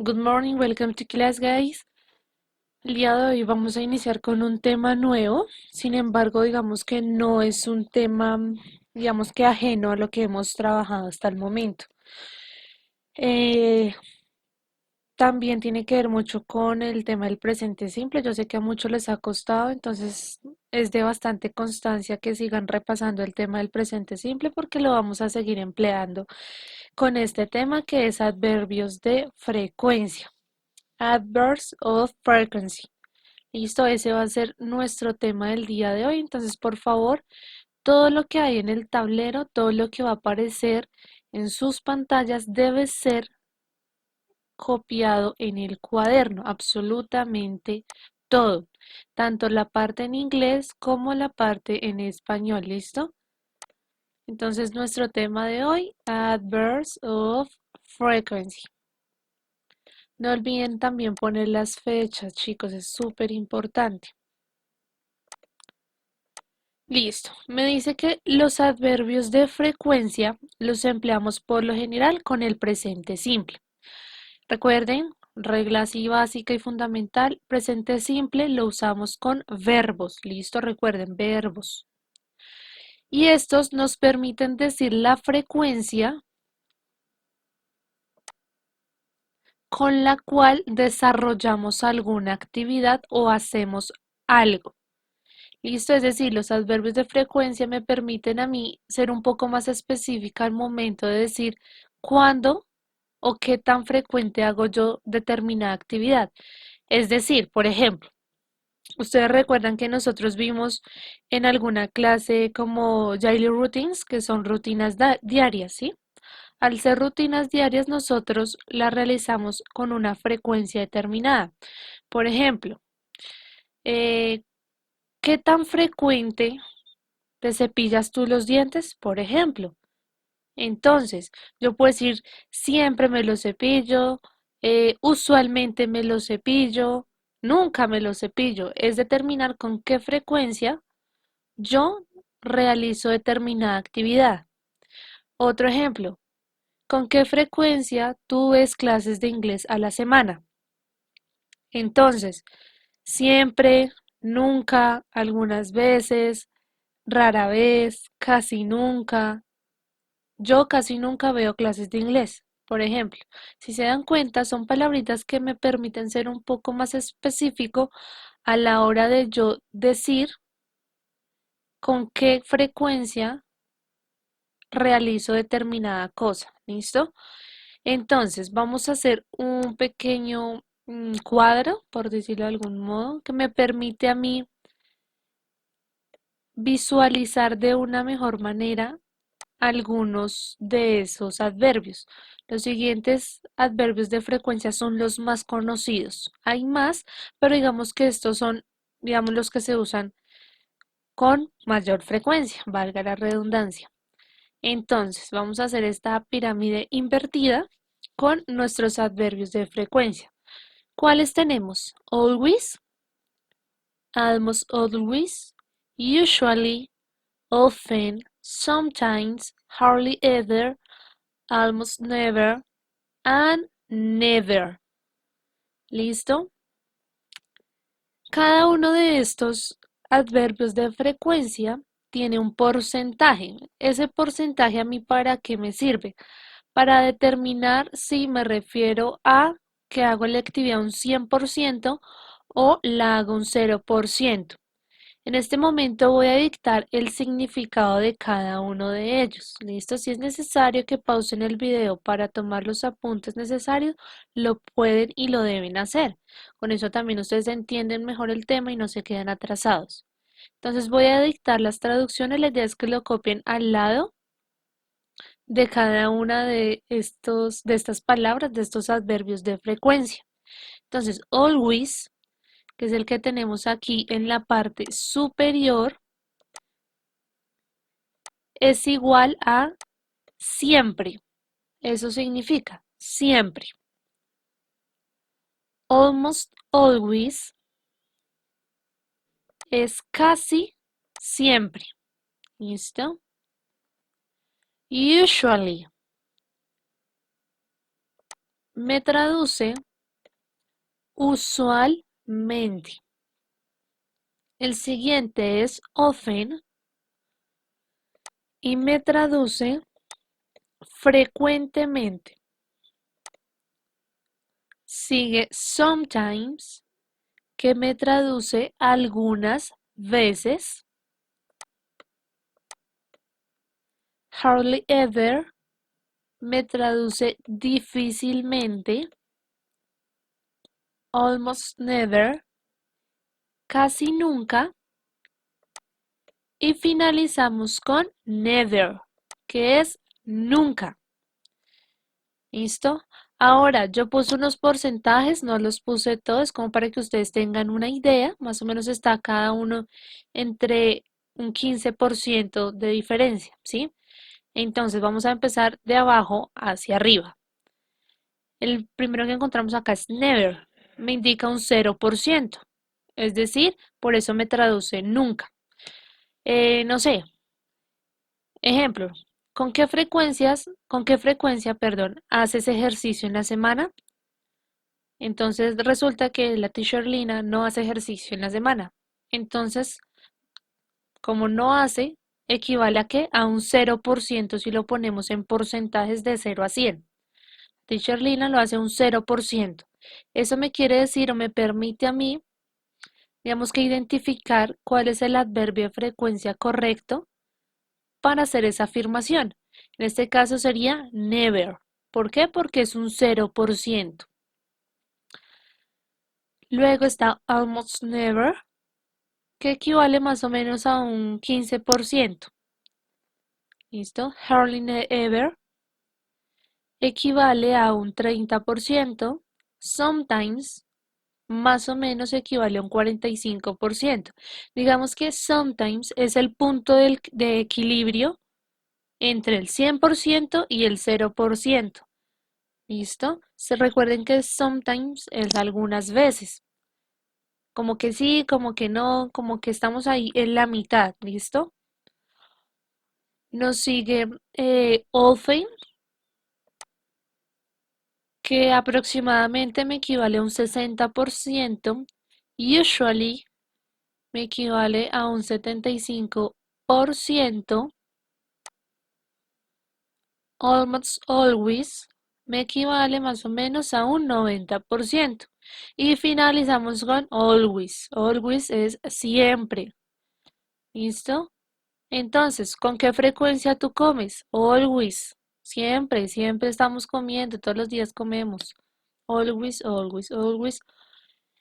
Good morning, welcome to class, guys. El día de hoy vamos a iniciar con un tema nuevo. Sin embargo, digamos que no es un tema, digamos que ajeno a lo que hemos trabajado hasta el momento. Eh, También tiene que ver mucho con el tema del presente simple. Yo sé que a muchos les ha costado, entonces es de bastante constancia que sigan repasando el tema del presente simple porque lo vamos a seguir empleando con este tema que es adverbios de frecuencia. Adverbs of frequency. Listo, ese va a ser nuestro tema del día de hoy. Entonces, por favor, todo lo que hay en el tablero, todo lo que va a aparecer en sus pantallas debe ser copiado en el cuaderno, absolutamente todo, tanto la parte en inglés como la parte en español, ¿listo? Entonces, nuestro tema de hoy, adverbs of frequency. No olviden también poner las fechas, chicos, es súper importante. Listo. Me dice que los adverbios de frecuencia los empleamos por lo general con el presente simple. Recuerden, regla así básica y fundamental, presente simple lo usamos con verbos. Listo, recuerden, verbos. Y estos nos permiten decir la frecuencia con la cual desarrollamos alguna actividad o hacemos algo. Listo, es decir, los adverbios de frecuencia me permiten a mí ser un poco más específica al momento de decir cuándo o qué tan frecuente hago yo determinada actividad. Es decir, por ejemplo, ustedes recuerdan que nosotros vimos en alguna clase como daily routines, que son rutinas diarias, ¿sí? Al ser rutinas diarias, nosotros las realizamos con una frecuencia determinada. Por ejemplo, eh, ¿qué tan frecuente te cepillas tú los dientes? Por ejemplo. Entonces, yo puedo decir, siempre me lo cepillo, usualmente me lo cepillo, nunca me lo cepillo. Es determinar con qué frecuencia yo realizo determinada actividad. Otro ejemplo, ¿con qué frecuencia tú ves clases de inglés a la semana? Entonces, siempre, nunca, algunas veces, rara vez, casi nunca. Yo casi nunca veo clases de inglés. Por ejemplo, si se dan cuenta, son palabritas que me permiten ser un poco más específico a la hora de yo decir con qué frecuencia realizo determinada cosa. ¿Listo? Entonces, vamos a hacer un pequeño cuadro, por decirlo de algún modo, que me permite a mí visualizar de una mejor manera algunos de esos adverbios. Los siguientes adverbios de frecuencia son los más conocidos. Hay más, pero digamos que estos son, digamos, los que se usan con mayor frecuencia, valga la redundancia. Entonces, vamos a hacer esta pirámide invertida con nuestros adverbios de frecuencia. ¿Cuáles tenemos? Always, almost always, usually, often, sometimes, hardly ever, almost never and never. ¿Listo? Cada uno de estos adverbios de frecuencia tiene un porcentaje. Ese porcentaje a mí para qué me sirve? Para determinar si me refiero a que hago la actividad un 100% o la hago un 0%. En este momento voy a dictar el significado de cada uno de ellos. ¿Listo? Si es necesario que pausen el video para tomar los apuntes necesarios, lo pueden y lo deben hacer. Con eso también ustedes entienden mejor el tema y no se quedan atrasados. Entonces voy a dictar las traducciones. La idea es que lo copien al lado de cada una de estas palabras, de estos adverbios de frecuencia. Entonces, always, que es el que tenemos aquí en la parte superior, es igual a siempre. Eso significa siempre. Almost always es casi siempre. ¿Listo? Usually me traduce usualmente. El siguiente es often y me traduce frecuentemente. Sigue sometimes, que me traduce algunas veces. Hardly ever me traduce difícilmente. Almost never, casi nunca. Y finalizamos con never, que es nunca. ¿Listo? Ahora, yo puse unos porcentajes, no los puse todos, como para que ustedes tengan una idea. Más o menos está cada uno entre un 15% de diferencia, ¿sí? Entonces, vamos a empezar de abajo hacia arriba. El primero que encontramos acá es never. Me indica un 0%. Es decir, por eso me traduce nunca. No sé, ejemplo, con qué frecuencia, perdón, haces ejercicio en la semana? Entonces resulta que la teacher Lina no hace ejercicio en la semana. Entonces, como no hace, equivale a qué? A un 0% si lo ponemos en porcentajes de 0 a 100. Teacher Lina lo hace un 0%. Eso me quiere decir o me permite a mí, digamos que identificar cuál es el adverbio de frecuencia correcto para hacer esa afirmación. En este caso sería never. ¿Por qué? Porque es un 0%. Luego está almost never, que equivale más o menos a un 15%. ¿Listo? Hardly ever equivale a un 30%. Sometimes más o menos equivale a un 45%. Digamos que sometimes es el punto de equilibrio entre el 100% y el 0%. ¿Listo? Se recuerden que sometimes es algunas veces. Como que sí, como que no, como que estamos ahí en la mitad. ¿Listo? Nos sigue often, que aproximadamente me equivale a un 60%. Usually me equivale a un 75%. Almost always me equivale más o menos a un 90%. Y finalizamos con always. Always es siempre. ¿Listo? Entonces, ¿con qué frecuencia tú comes? Always. Siempre, siempre estamos comiendo, todos los días comemos. Always, always, always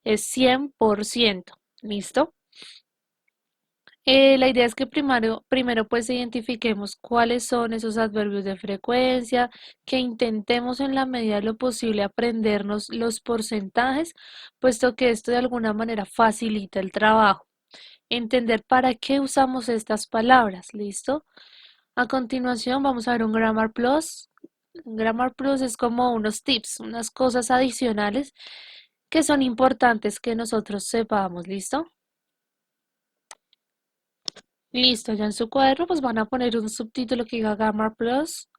es 100%. ¿Listo? La idea es que primero pues identifiquemos cuáles son esos adverbios de frecuencia, que intentemos en la medida de lo posible aprendernos los porcentajes, puesto que esto de alguna manera facilita el trabajo. Entender para qué usamos estas palabras, ¿listo? A continuación vamos a ver un Grammar Plus. Grammar Plus es como unos tips, unas cosas adicionales que son importantes que nosotros sepamos, ¿listo? Listo, ya en su cuadro pues van a poner un subtítulo que diga Grammar Plus.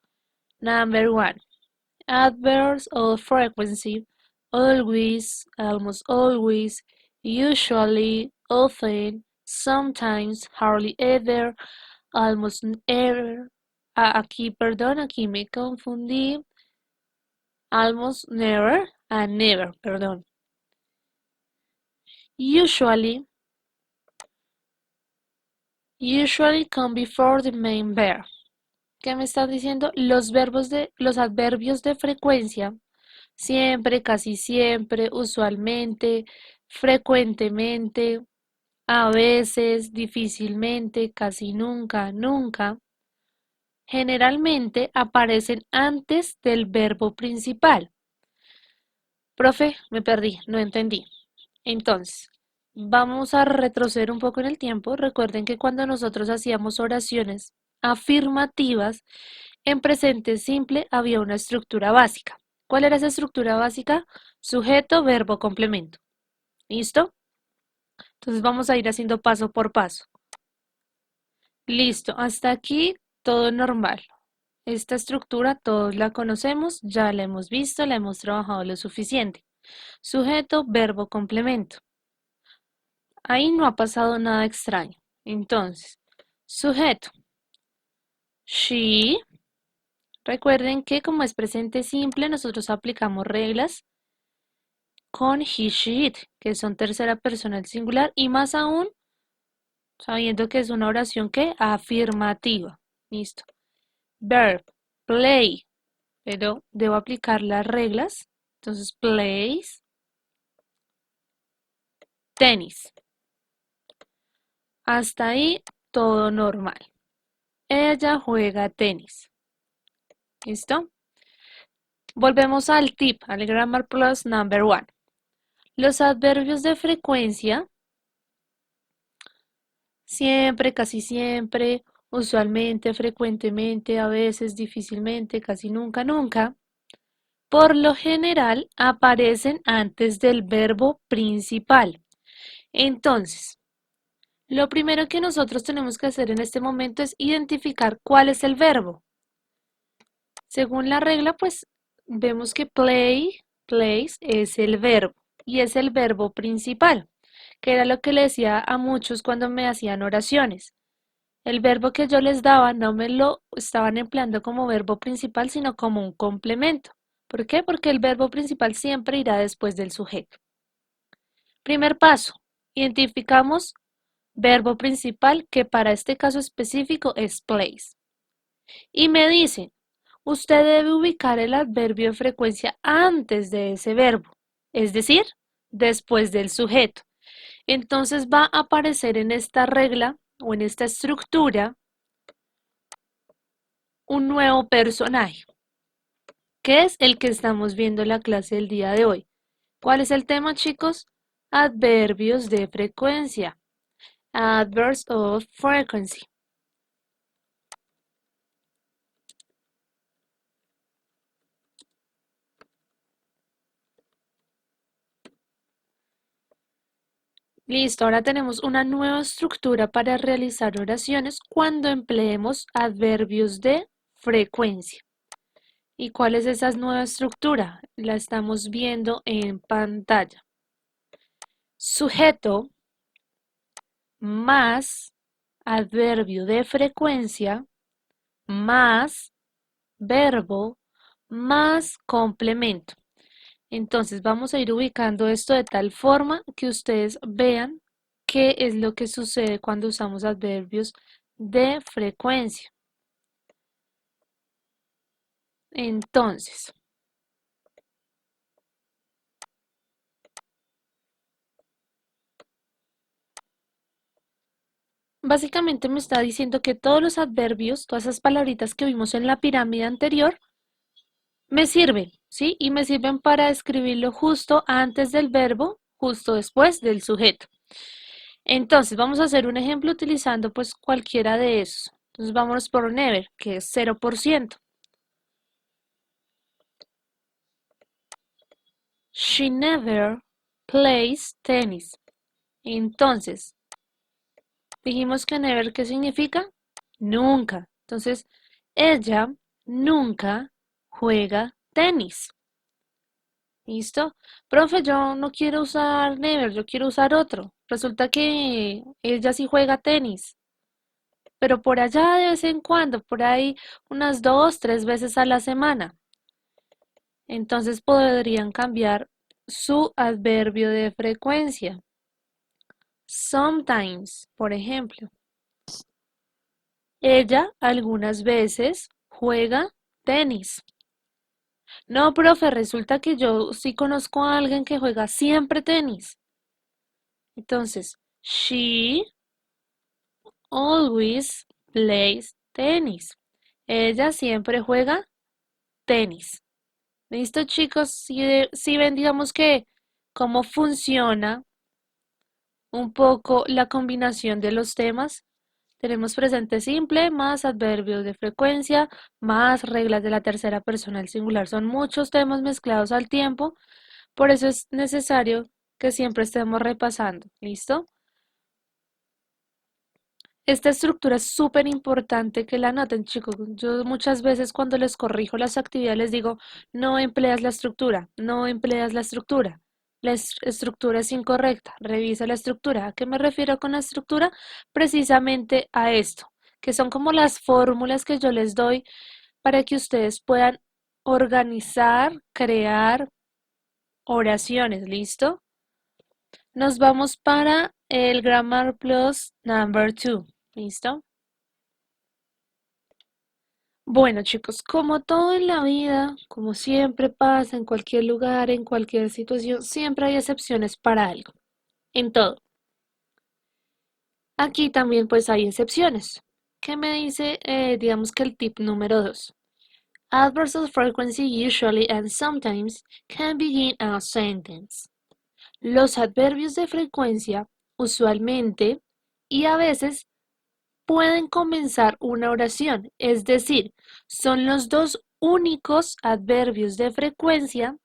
Number 1. Adverbs of frequency. Always, almost always, usually, often, sometimes, hardly ever, almost ever. Aquí, perdón, aquí me confundí. Almost never and never, perdón. Usually come before the main verb. ¿Qué me estás diciendo? Los adverbios de frecuencia, siempre, casi siempre, usualmente, frecuentemente, a veces, difícilmente, casi nunca, nunca, generalmente aparecen antes del verbo principal. Profe, me perdí, no entendí. Entonces, vamos a retroceder un poco en el tiempo. Recuerden que cuando nosotros hacíamos oraciones afirmativas, en presente simple había una estructura básica. ¿Cuál era esa estructura básica? Sujeto, verbo, complemento. ¿Listo? Entonces vamos a ir haciendo paso por paso. Listo, hasta aquí todo normal. Esta estructura todos la conocemos, ya la hemos visto, la hemos trabajado lo suficiente. Sujeto, verbo, complemento. Ahí no ha pasado nada extraño. Entonces, sujeto. She. Recuerden que como es presente simple, nosotros aplicamos reglas con he, she, it, que son tercera persona del singular y más aún sabiendo que es una oración que afirmativa. Listo. Verb, play, pero debo aplicar las reglas. Entonces, plays, tenis. Hasta ahí todo normal. Ella juega tenis. ¿Listo? Volvemos al tip, al Grammar Plus number 1. Los adverbios de frecuencia, siempre, casi siempre, usualmente, frecuentemente, a veces, difícilmente, casi nunca, nunca, por lo general aparecen antes del verbo principal. Entonces, lo primero que nosotros tenemos que hacer en este momento es identificar cuál es el verbo. Según la regla, pues vemos que play, plays es el verbo y es el verbo principal, que era lo que le decía a muchos cuando me hacían oraciones. El verbo que yo les daba no me lo estaban empleando como verbo principal, sino como un complemento. ¿Por qué? Porque el verbo principal siempre irá después del sujeto. Primer paso, identificamos verbo principal que para este caso específico es plays. Y me dicen, usted debe ubicar el adverbio de frecuencia antes de ese verbo, es decir, después del sujeto. Entonces va a aparecer en esta regla o en esta estructura un nuevo personaje, que es el que estamos viendo en la clase del día de hoy. ¿Cuál es el tema, chicos? Adverbios de frecuencia. Adverbs of frequency. Listo, ahora tenemos una nueva estructura para realizar oraciones cuando empleemos adverbios de frecuencia. ¿Y cuál es esa nueva estructura? La estamos viendo en pantalla. Sujeto más adverbio de frecuencia más verbo más complemento. Entonces vamos a ir ubicando esto de tal forma que ustedes vean qué es lo que sucede cuando usamos adverbios de frecuencia. Entonces, básicamente me está diciendo que todos los adverbios, todas esas palabritas que vimos en la pirámide anterior, me sirven, ¿sí? Y me sirven para escribirlo justo antes del verbo, justo después del sujeto. Entonces, vamos a hacer un ejemplo utilizando pues cualquiera de esos. Entonces, vámonos por never, que es 0%. She never plays tennis. Entonces, dijimos que never, ¿qué significa? Nunca. Entonces, ella nunca juega tenis. ¿Listo? Profe, yo no quiero usar never, yo quiero usar otro. Resulta que ella sí juega tenis, pero por allá de vez en cuando, por ahí unas 2, 3 veces a la semana. Entonces podrían cambiar su adverbio de frecuencia. Sometimes, por ejemplo. Ella algunas veces juega tenis. No, profe, resulta que yo sí conozco a alguien que juega siempre tenis. Entonces, she always plays tennis. Ella siempre juega tenis. ¿Listo, chicos? Si ven, digamos que cómo funciona un poco la combinación de los temas. Tenemos presente simple más adverbios de frecuencia más reglas de la tercera persona del singular. Son muchos temas mezclados al tiempo, por eso es necesario que siempre estemos repasando. ¿Listo? Esta estructura es súper importante que la noten, chicos. Yo muchas veces cuando les corrijo las actividades les digo, no empleas la estructura, no empleas la estructura. La estructura es incorrecta, revisa la estructura. ¿A qué me refiero con la estructura? Precisamente a esto, que son como las fórmulas que yo les doy para que ustedes puedan organizar, crear oraciones, ¿listo? Nos vamos para el Grammar Plus number 2, ¿listo? Bueno, chicos, como todo en la vida, como siempre pasa en cualquier lugar, en cualquier situación, siempre hay excepciones para algo, en todo. Aquí también pues hay excepciones. ¿Qué me dice, digamos que el tip número 2? Adverbs of frequency usually and sometimes can begin a sentence. Los adverbios de frecuencia usualmente y a veces pueden comenzar una oración, es decir, son los dos únicos adverbios de frecuencia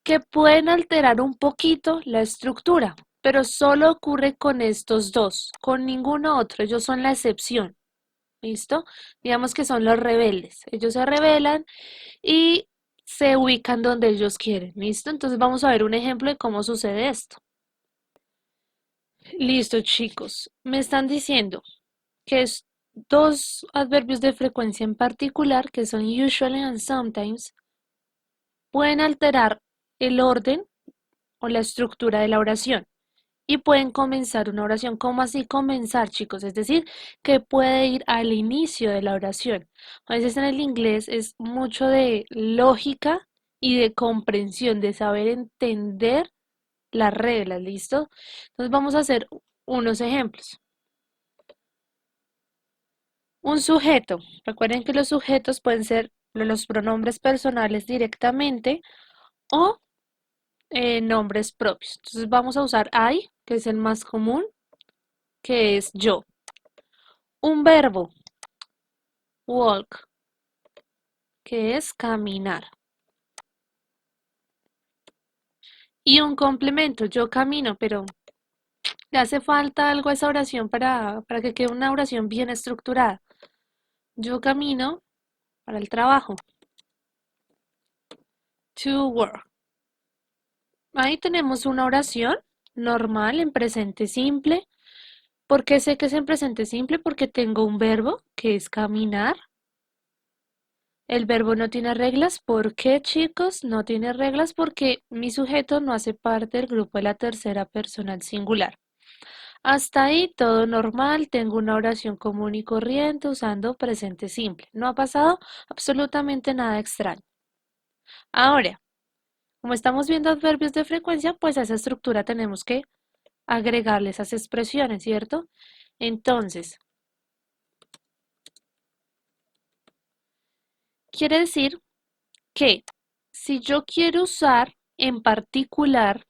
que pueden alterar un poquito la estructura, pero solo ocurre con estos dos, con ninguno otro, ellos son la excepción, ¿listo? Digamos que son los rebeldes, ellos se rebelan y se ubican donde ellos quieren, ¿listo? Entonces vamos a ver un ejemplo de cómo sucede esto. Listo, chicos, me están diciendo que es dos adverbios de frecuencia en particular, que son usually and sometimes, pueden alterar el orden o la estructura de la oración y pueden comenzar una oración. ¿Cómo así comenzar, chicos? Es decir, que puede ir al inicio de la oración. A veces en el inglés es mucho de lógica y de comprensión, de saber entender las reglas, ¿listo? Entonces vamos a hacer unos ejemplos. Un sujeto. Recuerden que los sujetos pueden ser los pronombres personales directamente o nombres propios. Entonces vamos a usar I, que es el más común, que es yo. Un verbo, walk, que es caminar. Y un complemento, yo camino, pero le hace falta algo a esa oración para que quede una oración bien estructurada. Yo camino para el trabajo. To work. Ahí tenemos una oración normal en presente simple. ¿Por qué sé que es en presente simple? Porque tengo un verbo que es caminar. El verbo no tiene reglas. ¿Por qué, chicos? No tiene reglas porque mi sujeto no hace parte del grupo de la tercera persona al singular. Hasta ahí todo normal, tengo una oración común y corriente usando presente simple. No ha pasado absolutamente nada extraño. Ahora, como estamos viendo adverbios de frecuencia, pues a esa estructura tenemos que agregarle esas expresiones, ¿cierto? Entonces, quiere decir que si yo quiero usar en particular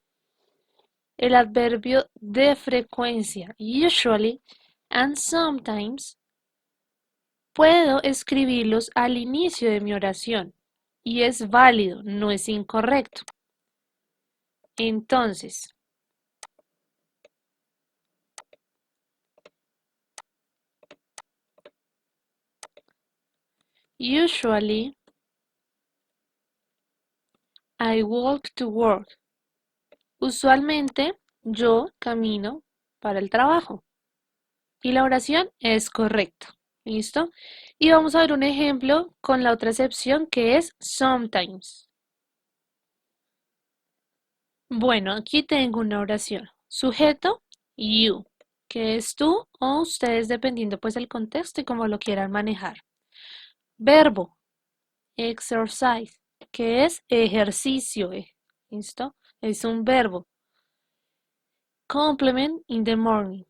el adverbio de frecuencia, usually and sometimes, puedo escribirlos al inicio de mi oración y es válido, no es incorrecto. Entonces, usually I walk to work. Usualmente yo camino para el trabajo. Y la oración es correcta. ¿Listo? Y vamos a ver un ejemplo con la otra excepción que es sometimes. Bueno, aquí tengo una oración. Sujeto, you, que es tú o ustedes dependiendo pues el contexto y cómo lo quieran manejar. Verbo, exercise, que es ejercicio. ¿Listo? Es un verbo. Complement in the morning.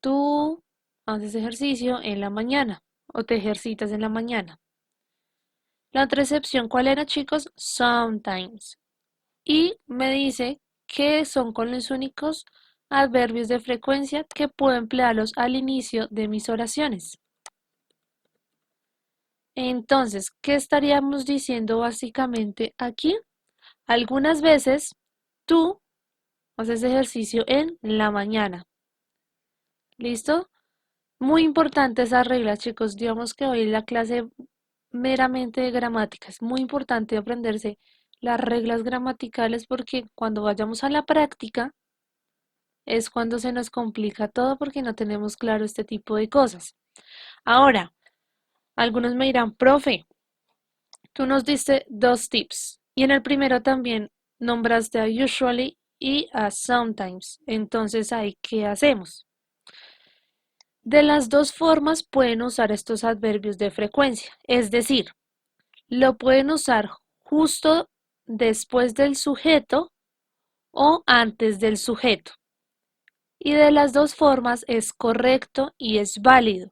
Tú haces ejercicio en la mañana o te ejercitas en la mañana. La otra excepción, ¿cuál era, chicos? Sometimes. Y me dice que son con los únicos adverbios de frecuencia que puedo emplearlos al inicio de mis oraciones. Entonces, ¿qué estaríamos diciendo básicamente aquí? Algunas veces tú haces ejercicio en la mañana. ¿Listo? Muy importante esas reglas, chicos. Digamos que hoy la clase meramente de gramática. Es muy importante aprenderse las reglas gramaticales porque cuando vayamos a la práctica es cuando se nos complica todo porque no tenemos claro este tipo de cosas. Ahora, algunos me dirán, profe, tú nos diste dos tips y en el primero también nombraste a usually y a sometimes. Entonces, ¿ahí qué hacemos? De las dos formas pueden usar estos adverbios de frecuencia, es decir, lo pueden usar justo después del sujeto o antes del sujeto. Y de las dos formas es correcto y es válido.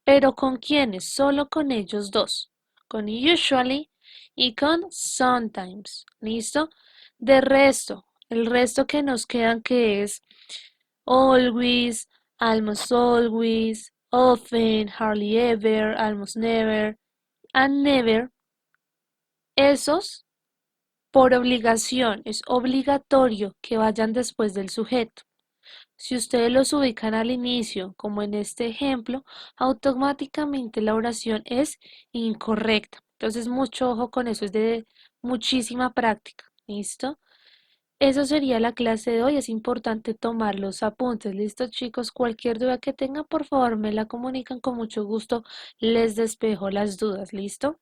¿Pero con quiénes? Solo con ellos dos. Con usually y con sometimes. ¿Listo? De resto, el resto que nos quedan que es always, almost always, often, hardly ever, almost never, and never. Esos por obligación, es obligatorio que vayan después del sujeto. Si ustedes los ubican al inicio, como en este ejemplo, automáticamente la oración es incorrecta. Entonces, mucho ojo con eso, es de muchísima práctica. ¿Listo? Eso sería la clase de hoy. Es importante tomar los apuntes. ¿Listo, chicos? Cualquier duda que tengan, por favor, me la comunican con mucho gusto. Les despejo las dudas. ¿Listo?